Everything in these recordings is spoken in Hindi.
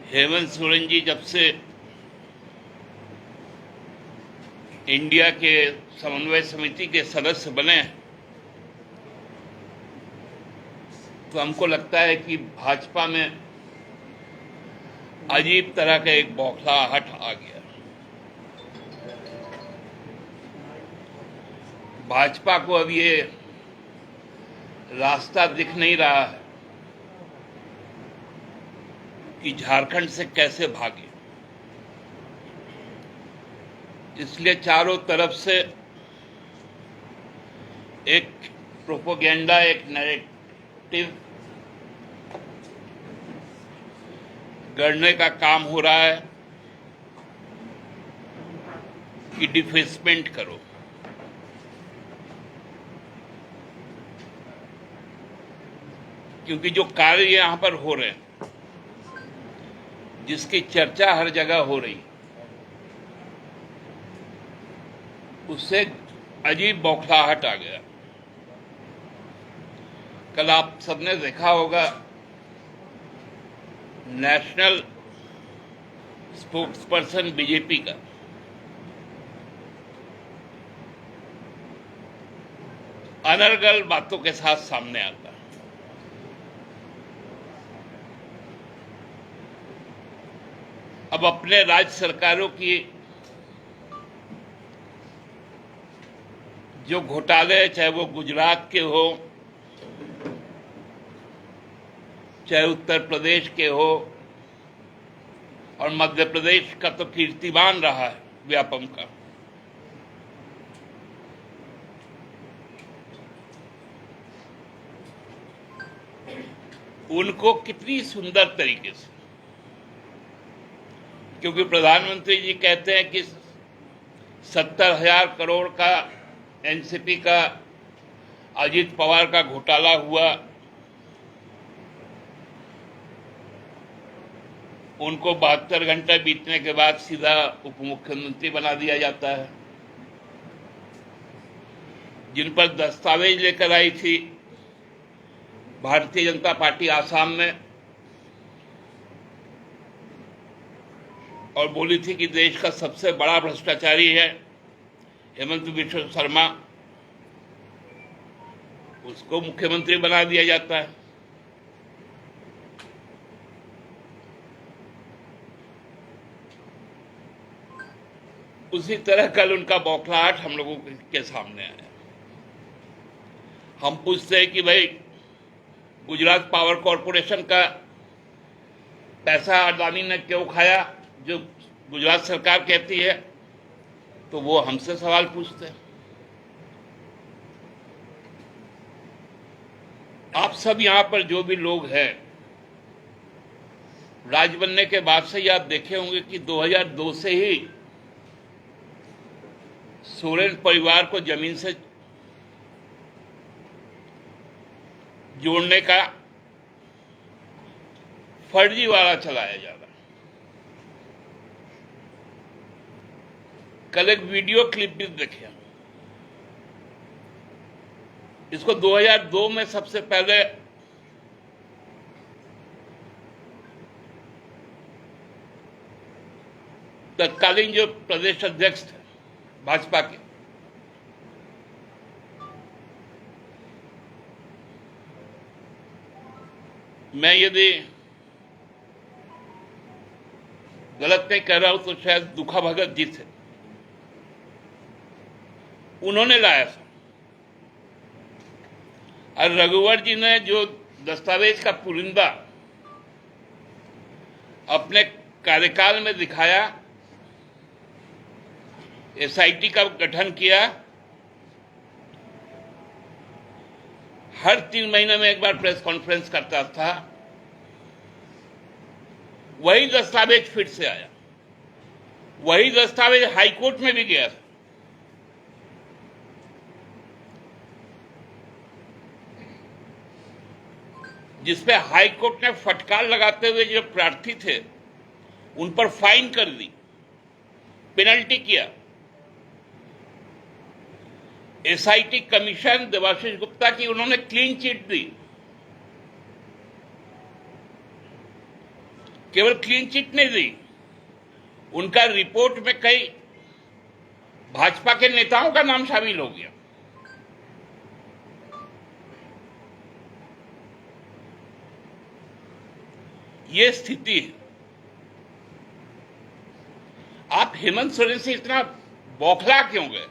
हेमंत सोरेन जी जब से इंडिया के समन्वय समिति के सदस्य बने तो हमको लगता है कि भाजपा में अजीब तरह का एक बौखलाहट आ गया। भाजपा को अब ये रास्ता दिख नहीं रहा है कि झारखंड से कैसे भागे, इसलिए चारों तरफ से एक प्रोपोगेंडा, एक नैरेटिव गढ़ने का काम हो रहा है कि डिफेसमेंट करो। क्योंकि जो कार्य यहां पर हो रहे हैं, जिसकी चर्चा हर जगह हो रही, उससे अजीब बौखलाहट आ गया। कल आप सबने देखा होगा नेशनल स्पोक्सपर्सन बीजेपी का अनर्गल बातों के साथ सामने आता है। अब अपने राज्य सरकारों की जो घोटाले, चाहे वो गुजरात के हो, चाहे उत्तर प्रदेश के हो, और मध्य प्रदेश का तो कीर्तिमान रहा है व्यापम का, उनको कितनी सुंदर तरीके से, क्योंकि प्रधानमंत्री जी कहते हैं कि 70,000 करोड़ का एनसीपी का अजीत पवार का घोटाला हुआ, उनको 72 घंटे बीतने के बाद सीधा उप मुख्यमंत्री बना दिया जाता है। जिन पर दस्तावेज लेकर आई थी भारतीय जनता पार्टी आसाम में और बोली थी कि देश का सबसे बड़ा भ्रष्टाचारी है हेमंत बिश्व शर्मा, उसको मुख्यमंत्री बना दिया जाता है। उसी तरह कल उनका बौखलाहट हम लोगों के सामने आया। हम पूछते हैं कि भाई गुजरात पावर कॉरपोरेशन का पैसा अडानी ने क्यों खाया, जो गुजरात सरकार कहती है, तो वो हमसे सवाल पूछते हैं। आप सब यहां पर जो भी लोग हैं, राज बनने के बाद से ही आप देखे होंगे कि 2002 से ही सोरेन परिवार को जमीन से जोड़ने का फर्जीवाड़ा चलाया जा रहा है। कल एक वीडियो क्लिप भी देखे, इसको 2002 में सबसे पहले तत्कालीन जो प्रदेश अध्यक्ष थे भाजपा के, मैं यदि गलत नहीं कह रहा हूं तो शायद दुखा भगत जी थे, उन्होंने लाया था। और रघुवर जी ने जो दस्तावेज का पुलिंदा अपने कार्यकाल में दिखाया, एसआईटी का गठन किया, हर 3 महीने में एक बार प्रेस कॉन्फ्रेंस करता था, वही दस्तावेज फिर से आया, वही दस्तावेज हाईकोर्ट में भी गया था। जिसपे हाईकोर्ट ने फटकार लगाते हुए जो प्रार्थी थे उन पर फाइन कर दी, पेनल्टी किया। एसआईटी कमीशन देवाशीष गुप्ता की उन्होंने क्लीन चिट दी। केवल क्लीन चिट नहीं दी, उनका रिपोर्ट में कई भाजपा के नेताओं का नाम शामिल हो गया। ये स्थिति है। आप हेमंत सोरेन से इतना बौखला क्यों गए?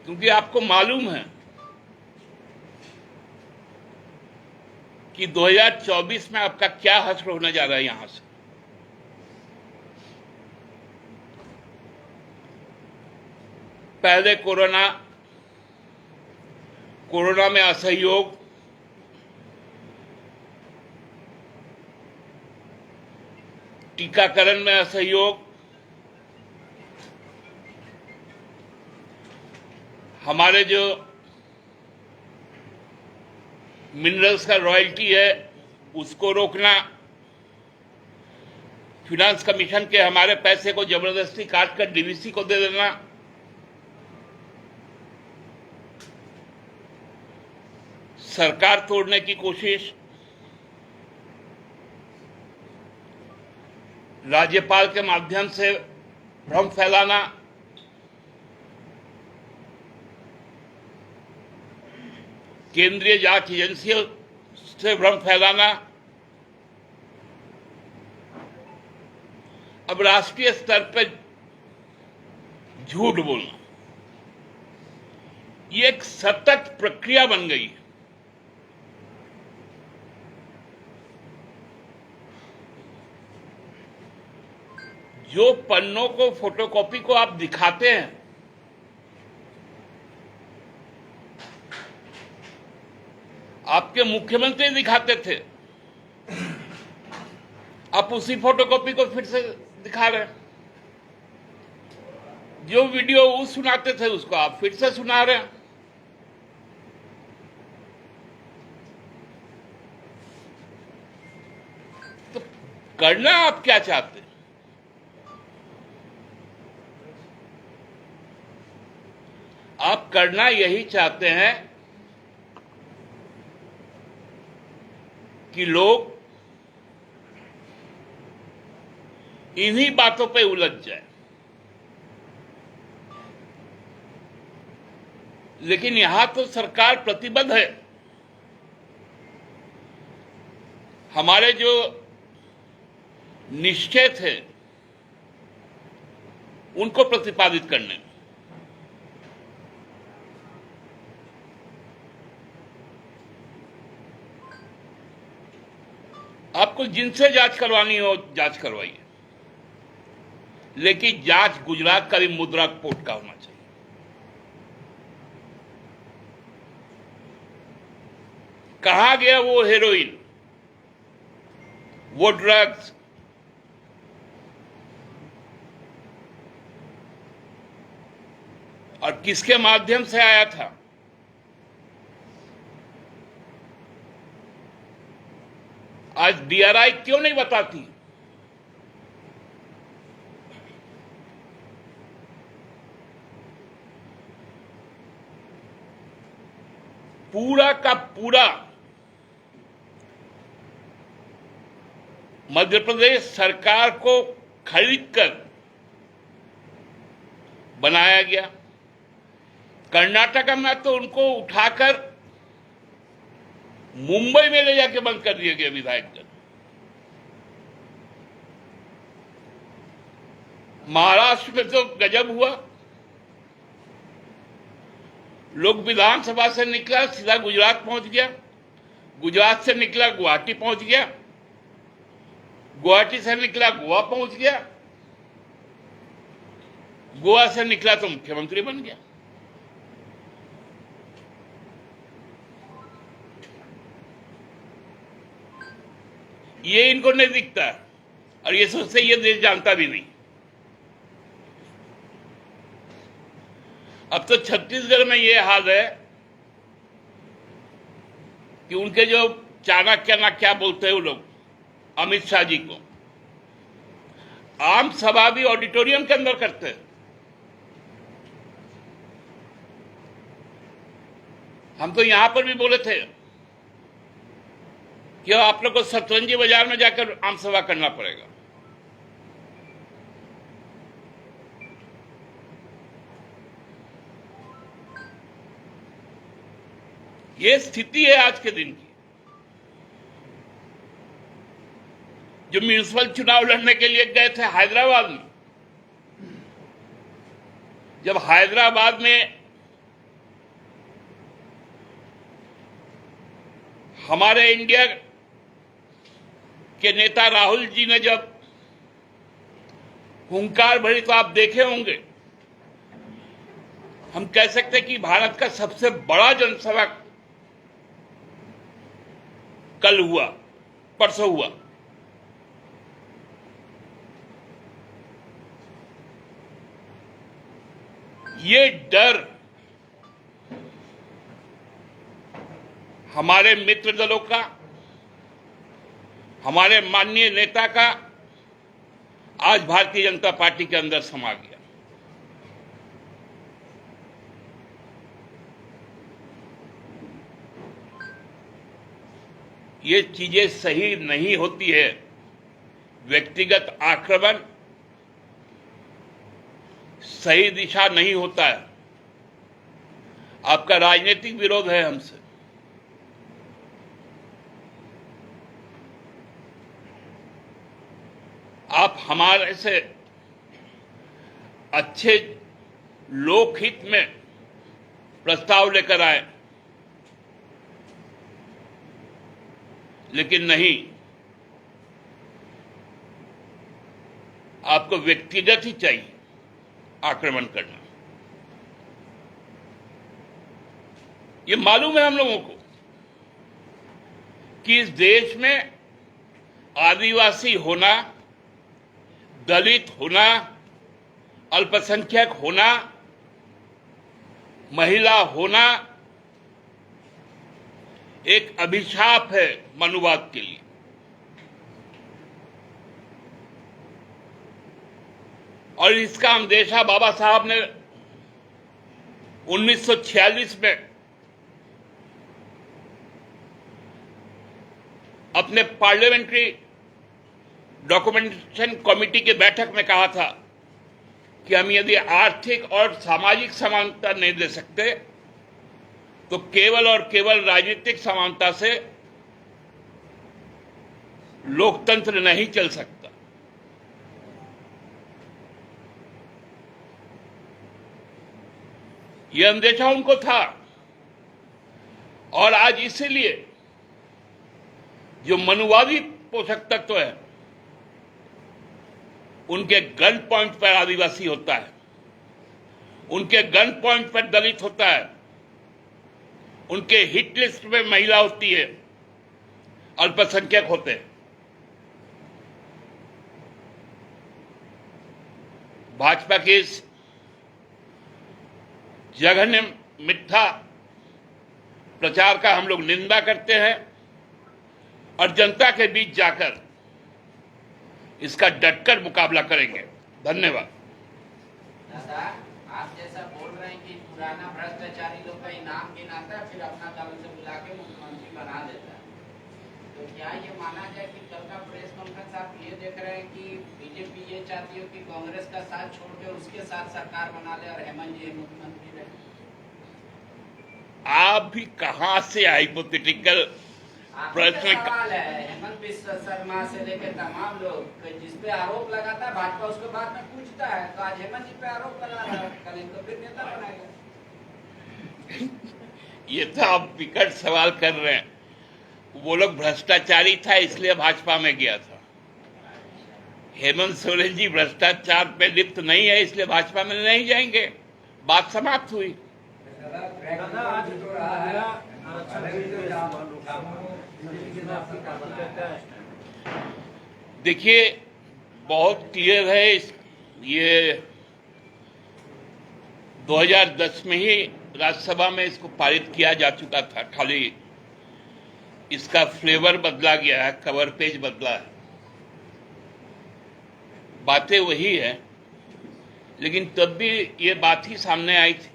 क्योंकि आपको मालूम है कि 2024 में आपका क्या हश्र होने जा रहा है। यहां से पहले कोरोना में असहयोग, टीकाकरण में असहयोग, हमारे जो मिनरल्स का रॉयल्टी है उसको रोकना, फिनांस कमीशन के हमारे पैसे को जबरदस्ती काट कर डीवीसी को दे देना, सरकार तोड़ने की कोशिश, राज्यपाल के माध्यम से भ्रम फैलाना, केंद्रीय जांच एजेंसियों से भ्रम फैलाना, अब राष्ट्रीय स्तर पर झूठ बोलना, ये एक सतत प्रक्रिया बन गई है। जो पन्नों को, फोटोकॉपी को आप दिखाते हैं, आपके मुख्यमंत्री दिखाते थे, आप उसी फोटोकॉपी को फिर से दिखा रहे हैं। जो वीडियो वो सुनाते थे उसको आप फिर से सुना रहे हैं। तो करना आप क्या चाहते हैं? आप करना यही चाहते हैं कि लोग इन्हीं बातों पे उलझ जाए। लेकिन यहां तो सरकार प्रतिबद्ध है हमारे जो निश्चय थे उनको प्रतिपादित करने में। आपको जिनसे जांच करवानी हो जांच करवाइए, लेकिन जांच गुजरात का भी मुद्रा कोर्ट का होना चाहिए। कहां गया वो हेरोइन, वो ड्रग्स, और किसके माध्यम से आया था? आज डीआरआई क्यों नहीं बताती? पूरा का पूरा मध्य प्रदेश सरकार को खरीदकर बनाया गया। कर्नाटक में तो उनको उठाकर मुंबई में ले जाके बंद कर दिए गए विधायक। महाराष्ट्र में तो गजब हुआ, लोग विधानसभा से निकला सीधा गुजरात पहुंच गया, गुजरात से निकला गुवाहाटी पहुंच गया, गुवाहाटी से निकला गोवा पहुंच गया, गोवा से निकला तो मुख्यमंत्री बन गया। ये इनको नहीं दिखता और ये सोचते ये देश जानता भी नहीं। अब तो छत्तीसगढ़ में ये हाल है कि उनके जो चाणक्य ना क्या बोलते हैं वो लोग, अमित शाह जी को आम सभा भी ऑडिटोरियम के अंदर करते हैं। हम तो यहां पर भी बोले थे कि आप लोग को सतरंजी बाजार में जाकर आम सभा करना पड़ेगा। ये स्थिति है आज के दिन की। जो म्यूनिसिपल चुनाव लड़ने के लिए गए थे हैदराबाद में, जब हैदराबाद में हमारे इंडिया के नेता राहुल जी ने जब हुंकार भरी, तो आप देखे होंगे, हम कह सकते हैं कि भारत का सबसे बड़ा जनसभा कल हुआ, परसों हुआ। ये डर हमारे मित्र दलों का, हमारे माननीय नेता का आज भारतीय जनता पार्टी के अंदर समा गया। ये चीजें सही नहीं होती है। व्यक्तिगत आक्रमण सही दिशा नहीं होता है। आपका राजनीतिक विरोध है हमसे, आप हमारे से अच्छे लोकहित में प्रस्ताव लेकर आए, लेकिन नहीं, आपको व्यक्तिगत ही चाहिए आक्रमण करना। ये मालूम है हम लोगों को कि इस देश में आदिवासी होना, दलित होना, अल्पसंख्यक होना, महिला होना एक अभिशाप है मनुवाद के लिए। और इसका अंदेशा बाबा साहब ने 1946 में अपने पार्लियामेंट्री डॉक्यूमेंटेशन कमेटी की बैठक में कहा था कि हम यदि आर्थिक और सामाजिक समानता नहीं दे सकते तो केवल और केवल राजनीतिक समानता से लोकतंत्र नहीं चल सकता। यह अंदेशा उनको था। और आज इसीलिए जो मनुवादी पोषक तत्व है, उनके गन पॉइंट पर आदिवासी होता है, उनके गन पॉइंट पर दलित होता है, उनके हिट लिस्ट में महिला होती है, अल्पसंख्यक होते हैं। भाजपा के इस जघन्य मिथ्या प्रचार का हम लोग निंदा करते हैं और जनता के बीच जाकर इसका डटकर मुकाबला करेंगे। धन्यवाद। दादा, आप जैसा बोल रहे हैं कि पुराना भ्रष्टाचारी लोग का इनाम गिनाता है, फिर अपना दल से बुला के मुख्यमंत्री बना देता है, तो क्या ये माना जाए कि कल का प्रेस कॉन्फ्रेंस आप ये देख रहे हैं कि बीजेपी ये चाहती हो कि कांग्रेस का साथ छोड़ के उसके साथ सरकार बना ले और हेमंत जी मुख्यमंत्री रहे? आप भी कहां से हाइपोथेटिकल प्रश्न? सवाल है, हेमंत बिस्वा शर्मा से लेकर तमाम लोग जिसपे आरोप लगाता है भाजपा उसके बाद में पूछता है, तो आज हेमंत जी पे आरोप लगा रहा है, कल इनको फिर नेता बनाएगा। ये तो आप विकट सवाल कर रहे हैं। वो लोग भ्रष्टाचारी था इसलिए भाजपा में गया था। हेमंत सोरेन जी भ्रष्टाचार पे लिप्त नहीं है इसलिए भाजपा में नहीं जाएंगे। बात समाप्त हुई। देखिए, बहुत क्लियर है। ये 2010 में ही राज्यसभा में इसको पारित किया जा चुका था, खाली इसका फ्लेवर बदला गया है, कवर पेज बदला है। बातें वही है, लेकिन तब भी ये बात ही सामने आई थी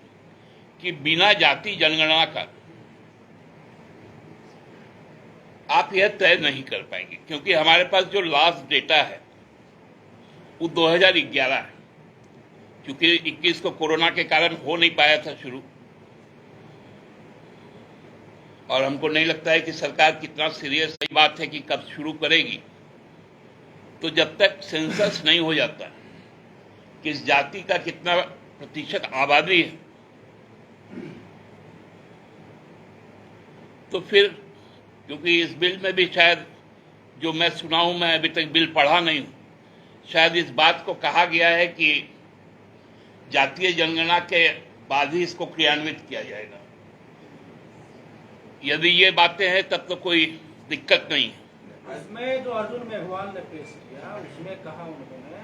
कि बिना जाति जनगणना का आप यह तय नहीं कर पाएंगे, क्योंकि हमारे पास जो लास्ट डेटा है वो 2011 है। क्योंकि 21 को कोरोना के कारण हो नहीं पाया था शुरू, और हमको नहीं लगता है कि सरकार कितना सीरियस है बात है कि कब शुरू करेगी। तो जब तक सेंसस नहीं हो जाता किस जाति का कितना प्रतिशत आबादी है, तो फिर क्योंकि इस बिल में भी शायद जो मैं सुना हूं, मैं अभी तक बिल पढ़ा नहीं हूं, शायद इस बात को कहा गया है कि जातीय जनगणना के बाद ही इसको क्रियान्वित किया जाएगा। यदि ये बातें हैं तब तो कोई दिक्कत नहीं है। इसमें जो अर्जुन मेघवाल ने पेश किया उसमें कहा उन्होंने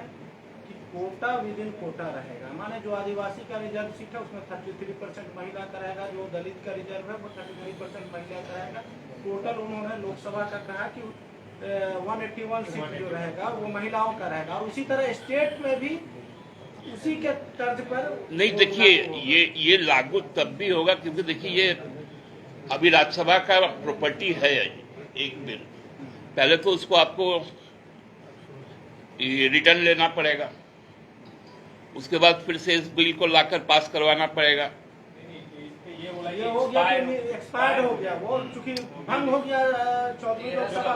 कि कोटा विद इन कोटा रहेगा, माने जो आदिवासी का रिजर्व सीट है उसमें 33% महिला का रहेगा, जो दलित का रिजर्व है वो 33% महिला का रहेगा। टोटल उन्होंने लोकसभा का कहा कि 181 सीट जो रहेगा वो महिलाओं का रहेगा, और उसी तरह स्टेट में भी उसी के तर्ज पर नहीं। देखिए ये लागू तब भी होगा क्योंकि देखिए ये अभी राज्यसभा का प्रॉपर्टी है एक बिल, पहले तो उसको आपको रिटर्न लेना पड़ेगा, उसके बाद फिर से इस बिल को लाकर पास करवाना पड़ेगा। ये हो गया कि एक्सपायर्ड हो गया, वो चूंकि भंग हो गया 24 लोकसभा।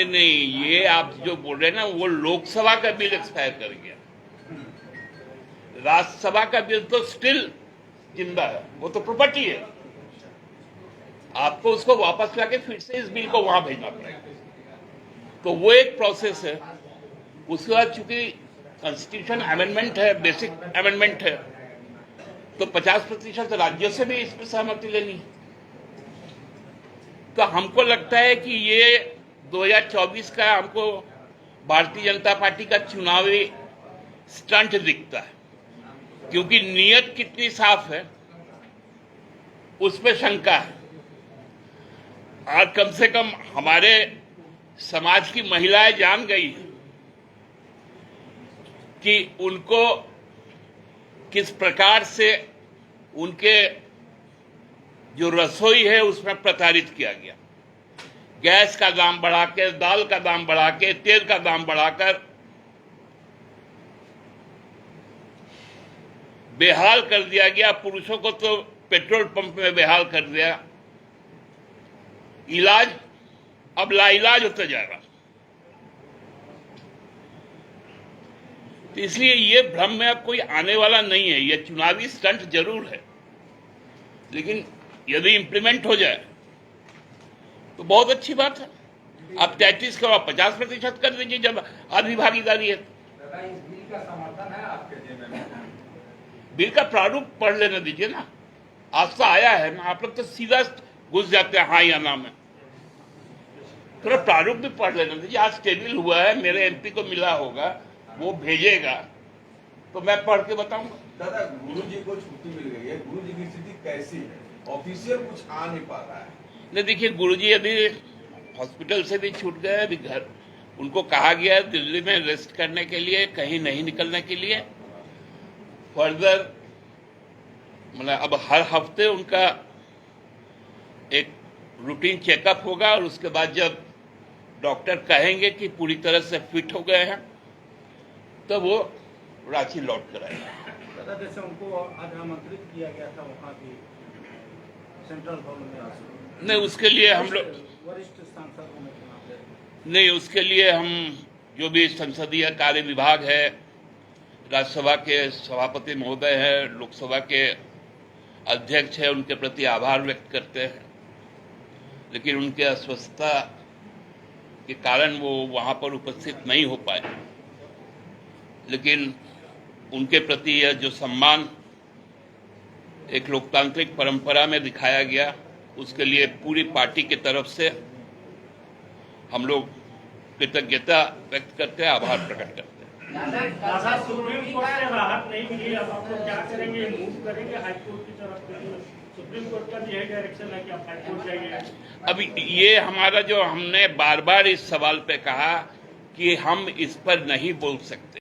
नहीं, ये आप जो बोल रहे हैं ना वो लोकसभा का बिल एक्सपायर कर गया, राज्यसभा का बिल तो स्टिल जिंदा है, वो तो प्रॉपर्टी है। आपको उसको वापस लाके फिर से इस बिल को वहां भेजना पड़ेगा, तो वो एक प्रोसेस है। उसके बाद चूंकि कॉन्स्टिट्यूशन अमेंडमेंट है, बेसिक अमेंडमेंट है, तो 50% राज्यों से भी इस पर सहमति लेनी है। तो हमको लगता है कि ये 2024 का हमको भारतीय जनता पार्टी का चुनावी स्टंट दिखता है, क्योंकि नीयत कितनी साफ है उस पर शंका है। और कम से कम हमारे समाज की महिलाएं जान गई कि उनको किस प्रकार से उनके जो रसोई है उसमें प्रताड़ित किया गया। गैस का दाम बढ़ा के, दाल का दाम बढ़ा के, तेल का दाम बढ़ाकर बेहाल कर दिया गया। पुरुषों को तो पेट्रोल पंप में बेहाल कर दिया, इलाज अब लाइलाज होता जा रहा। तो इसलिए ये भ्रम में अब कोई आने वाला नहीं है। ये चुनावी स्टंट जरूर है, लेकिन यदि इंप्लीमेंट हो जाए तो बहुत अच्छी बात है। आप 33 को 50% कर दीजिए जब आधी भागीदारी है। इस बिल का समर्थन है आपके जेब में? बिल का प्रारूप पढ़ लेने दीजिए ना, आज तो आया है ना। आप लोग तो सीधा घुस जाते हैं हाँ या ना में, थोड़ा प्रारूप भी पढ़ लेने दीजिए। आज टेबल हुआ है, मेरे एमपी को मिला होगा, वो भेजेगा तो मैं पढ़ के बताऊंगा। दादा, गुरु जी को छुट्टी मिल गई है, गुरु जी की स्थिति कैसी है? ऑफिशियल कुछ आ नहीं पा रहा है। नहीं देखिए, गुरुजी अभी हॉस्पिटल से भी छूट गए, अभी घर उनको कहा गया है दिल्ली में रेस्ट करने के लिए, कहीं नहीं निकलने के लिए। फर्दर मतलब अब हर हफ्ते उनका एक रूटीन चेकअप होगा, और उसके बाद जब डॉक्टर कहेंगे कि पूरी तरह से फिट हो गए हैं तो वो रांची लौट कर आएंगे। दादा, जैसे उनको आज आमंत्रित किया गया था वहाँ भी सेंट्रल भवन में, नहीं उसके लिए हम लोग वरिष्ठ सांसदों में नहीं, उसके लिए हम जो भी संसदीय कार्य विभाग है, राज्यसभा के सभापति महोदय हैं, लोकसभा के अध्यक्ष हैं, उनके प्रति आभार व्यक्त करते हैं। लेकिन उनके अस्वस्थता के कारण वो वहां पर उपस्थित नहीं हो पाए। लेकिन उनके प्रति यह जो सम्मान एक लोकतांत्रिक परंपरा में दिखाया गया, उसके लिए पूरी पार्टी की तरफ से हम लोग कृतज्ञता व्यक्त करते हैं, आभार प्रकट करते हैं। दादा, सुप्रीम कोर्ट से राहत नहीं मिली, अब आप लोग क्या करेंगे? मूव करेंगे हाई कोर्ट की तरफ? सुप्रीम कोर्ट का भी यही डायरेक्शन है कि आप हाई कोर्ट जाएंगे? अभी ये हमारा जो हमने बार बार इस सवाल पे कहा कि हम इस पर नहीं बोल सकते,